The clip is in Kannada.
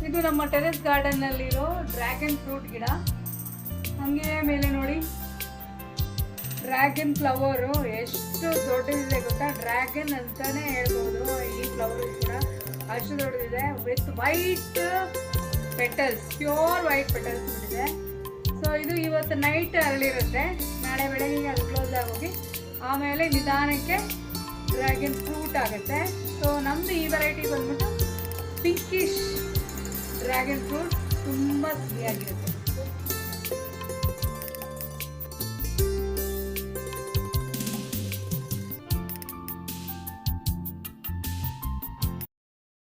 ಇದು ನಮ್ಮ ಟೆರೆಸ್ ಗಾರ್ಡನ್ನಲ್ಲಿರೋ ಡ್ರ್ಯಾಗನ್ ಫ್ರೂಟ್ ಗಿಡ. ಹಾಗೆ ಮೇಲೆ ನೋಡಿ ಡ್ರ್ಯಾಗನ್ ಫ್ಲವರು ಎಷ್ಟು ದೊಡ್ಡದಿದೆ ಗೊತ್ತಾ. ಡ್ರ್ಯಾಗನ್ ಅಂತಾನೆ ಹೇಳ್ಬೋದು ಈ ಫ್ಲವರು ಕೂಡ, ಅಷ್ಟು ದೊಡ್ಡದಿದೆ. With white petals, pure white petals ಬಿಟ್ಟಿದೆ. ಸೊ ಇದು ಇವತ್ತು ನೈಟ್ ಅರಳಿರುತ್ತೆ, ನಾಳೆ ಬೆಳಗ್ಗೆ ಅದು ಕ್ಲೋಸ್ ಆಗೋಗಿ ಆಮೇಲೆ ನಿಧಾನಕ್ಕೆ ಡ್ರ್ಯಾಗನ್ ಫ್ರೂಟ್ ಆಗುತ್ತೆ. ಸೊ ನಮ್ಮದು ಈ ವೆರೈಟಿ ಬಂದ್ಬಿಟ್ಟು ಪಿಂಕಿಶ್ ಡ್ರ್ಯಾಗನ್ ಫ್ರೂಟ್, ತುಂಬ ಸಿಹಿಯಾಗಿರುತ್ತೆ.